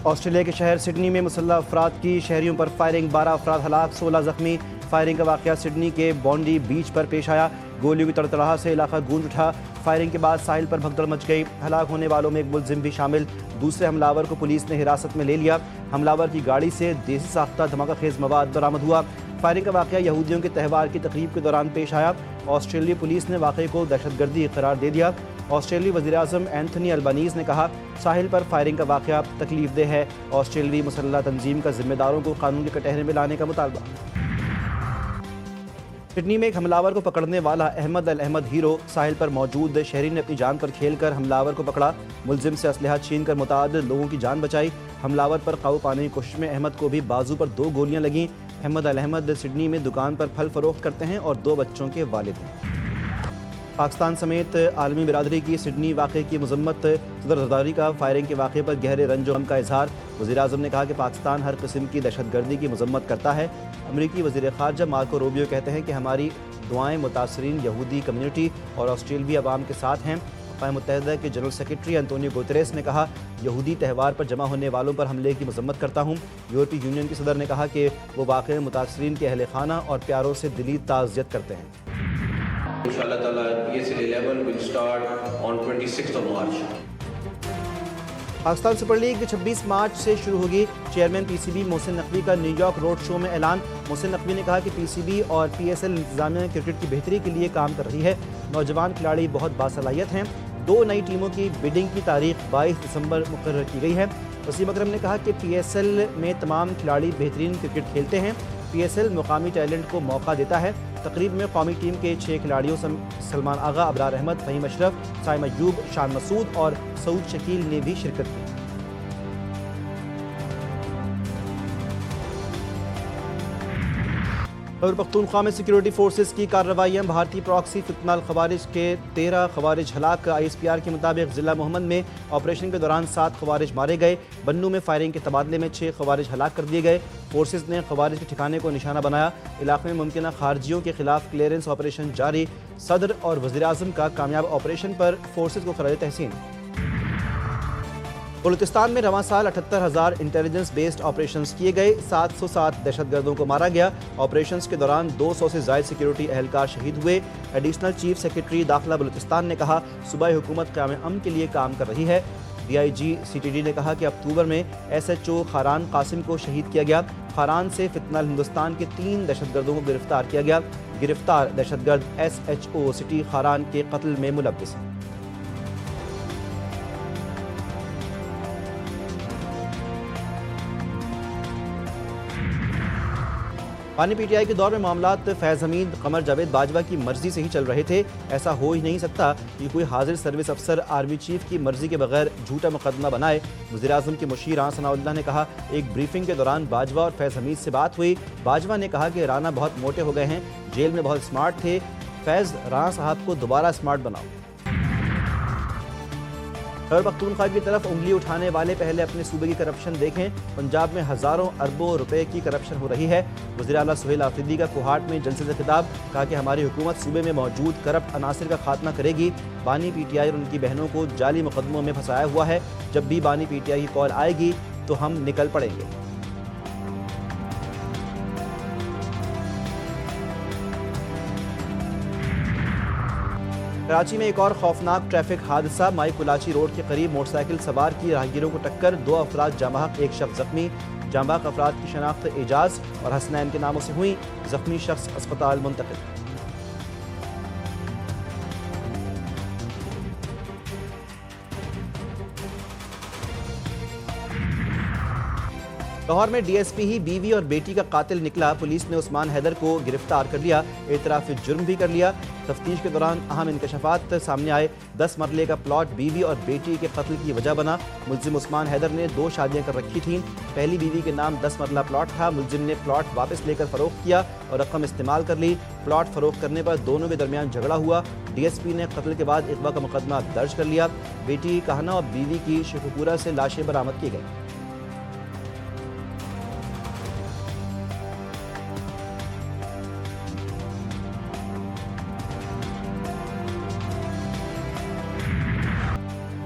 Australia کے شہر Sydney میں مسلح افراد کی شہریوں پر فائرنگ، 12 افراد ہلاک، 16 زخمی۔ فائرنگ کا واقعہ سڈنی کے بونڈی بیچ پر پیش آیا۔ گولیوں کی تڑتڑاہٹ سے علاقہ گونج اٹھا۔ فائرنگ کے بعد ساحل پر بھگدڑ مچ گئی۔ ہلاک ہونے والوں میں ایک ملزم بھی شامل۔ دوسرے حملاور کو پولیس نے حراست میں لے لیا۔ حملاور کی گاڑی سے دیسی ساختہ دھماکہ خیز مواد برآمد ہوا۔ فائرنگ کا واقعہ یہودیوں کے تہوار کی تقریب کے دوران پیش آیا۔ آسٹریلوی پولیس نے واقعے کو دہشت گردی قرار دے دیا۔ آسٹریلوی وزیر اعظم اینتھونی البنیز نے کہا، ساحل پر فائرنگ کا واقعہ تکلیف دہ ہے۔ آسٹریلوی مسلح تنظیم کا ذمہ داروں کو قانون کے کٹہرے میں لانے کا مطالبہ۔ سڈنی میں ایک حملاور کو پکڑنے والا احمد الاحمد ہیرو، ساحل پر موجود شہری نے اپنی جان پر کھیل کر حملاور کو پکڑا۔ ملزم سے اسلحہ چھین کر متعدد لوگوں کی جان بچائی۔ حملاور پر قابو پانے کی کوشش میں احمد کو بھی بازو پر 2 گولیاں لگیں۔ احمد الاحمد سڈنی میں دکان پر پھل فروخت کرتے ہیں اور 2 بچوں کے والد ہیں۔ پاکستان سمیت عالمی برادری کی سڈنی واقعے کی مذمت، صدر زرداری کا فائرنگ کے واقعے پر گہرے رنج و غم کا اظہار۔ وزیر اعظم نے کہا کہ پاکستان ہر قسم کی دہشت گردی کی مذمت کرتا ہے۔ امریکی وزیر خارجہ مارکو روبیو کہتے ہیں کہ ہماری دعائیں متاثرین یہودی کمیونٹی اور آسٹریلوی عوام کے ساتھ ہیں۔ اقوام متحدہ کے جنرل سیکرٹری انتونیو گوتریس نے کہا، یہودی تہوار پر جمع ہونے والوں پر حملے کی مذمت کرتا ہوں۔ یورپی یونین کے صدر نے کہا کہ وہ واقعہ متاثرین کے اہل خانہ اور پیاروں سے دلی تعزیت کرتے ہیں۔ انشاءاللہ تعالی PSL 11 will start on 26th of March۔ Pakistan super league 26 March سے شروع ہوگی۔ چیئرمین PCB محسن نقوی کا نیو یارک روڈ شو میں اعلان۔ محسن نقوی نے کہا کہ PCB اور PSL انتظامیہ کرکٹ کی بہتری کے لیے کام کر رہی ہے۔ نوجوان کھلاڑی بہت باصلاحیت ہیں۔ 2 نئی ٹیموں کی بیڈنگ کی تاریخ 22 دسمبر مقرر کی گئی ہے۔ وسیم اکرم نے کہا کہ PSL میں تمام کھلاڑی بہترین کرکٹ کھیلتے ہیں۔ PSL مقامی ٹیلنٹ کو موقع دیتا ہے۔ تقریب میں قومی ٹیم کے 6 کھلاڑیوں سلمان آغا، ابرار احمد، فہیم اشرف، سائم ایوب، شان مسعود اور سعود شکیل نے بھی شرکت کی۔ خیبر پختونخوا میں سیکیورٹی فورسز کی کارروائیاں، بھارتی پراکسی فتنہ الخوارج کے 13 خوارج ہلاک۔ ISPR کے مطابق ضلع محمد میں آپریشن کے دوران 7 خوارج مارے گئے۔ بنو میں فائرنگ کے تبادلے میں 6 خوارج ہلاک کر دیے گئے۔ فورسز نے خوارج کے ٹھکانے کو نشانہ بنایا۔ علاقے میں ممکنہ خارجیوں کے خلاف کلیئرنس آپریشن جاری۔ صدر اور وزیر اعظم کا کامیاب آپریشن پر فورسز کو خراج تحسین۔ بلوچستان میں رواں سال 78,000 انٹیلیجنس بیسڈ آپریشنز کیے گئے۔ 707 دہشت گردوں کو مارا گیا۔ آپریشنز کے دوران 200 سے زائد سیکیورٹی اہلکار شہید ہوئے۔ ایڈیشنل چیف سیکرٹری داخلہ بلوچستان نے کہا، صوبائی حکومت قیام امن کے لیے کام کر رہی ہے۔ DIG CTD نے کہا کہ اکتوبر میں SHO خاران قاسم کو شہید کیا گیا۔ خاران سے فتنہ ہندوستان کے 3 دہشت گردوں کو گرفتار کیا گیا۔ گرفتار دہشت گرد SHO سٹی خاران کے قتل میں ملوث ہیں۔ پانی PTI کے دور میں معاملات فیض حمید، قمر جاوید باجوہ کی مرضی سے ہی چل رہے تھے۔ ایسا ہو ہی نہیں سکتا کہ کوئی حاضر سروس افسر آرمی چیف کی مرضی کے بغیر جھوٹا مقدمہ بنائے۔ وزیر اعظم کے مشیر رانا ثناء اللہ نے کہا، ایک بریفنگ کے دوران باجوہ اور فیض حمید سے بات ہوئی۔ باجوہ نے کہا کہ رانا بہت موٹے ہو گئے ہیں، جیل میں بہت سمارٹ تھے۔ فیض، رانا صاحب کو دوبارہ سمارٹ بناؤ۔ خیبر پختونخوا کی طرف انگلی اٹھانے والے پہلے اپنے صوبے کی کرپشن دیکھیں۔ پنجاب میں ہزاروں اربوں روپے کی کرپشن ہو رہی ہے۔ وزیر اعلیٰ سہیل آفریدی کا کوہاٹ میں جلسے سے خطاب، کہا کہ ہماری حکومت صوبے میں موجود کرپٹ عناصر کا خاتمہ کرے گی۔ بانی PTI اور ان کی بہنوں کو جعلی مقدموں میں پھنسایا ہوا ہے۔ جب بھی بانی PTI کی کال آئے گی تو ہم نکل پڑیں گے۔ کراچی میں ایک اور خوفناک ٹریفک حادثہ، مائی کولاچی روڈ کے قریب موٹر سائیکل سوار کی راہگیروں کو ٹکر، 2 افراد جاں بحق، 1 شخص زخمی۔ جاں بحق افراد کی شناخت اعجاز اور حسنین کے ناموں سے ہوئی، زخمی شخص اسپتال منتقل۔ لاہور میں DSP ہی بیوی اور بیٹی کا قاتل نکلا، پولیس نے عثمان حیدر کو گرفتار کر لیا، اعتراف جرم بھی کر لیا۔ تفتیش کے دوران اہم انکشافات سامنے آئے، 10 مرلے کا پلاٹ بیوی اور بیٹی کے قتل کی وجہ بنا۔ ملزم عثمان حیدر نے 2 شادیاں کر رکھی تھیں۔ پہلی بیوی کے نام 10 مرلہ پلاٹ تھا، ملزم نے پلاٹ واپس لے کر فروخت کیا اور رقم استعمال کر لی۔ پلاٹ فروخت کرنے پر دونوں کے درمیان جھگڑا ہوا۔ DSP نے قتل کے بعد اغوا کا مقدمہ درج کر لیا۔ بیٹی کہنا اور بیوی کی شیخوپورہ سے لاشیں برآمد کی گئیں۔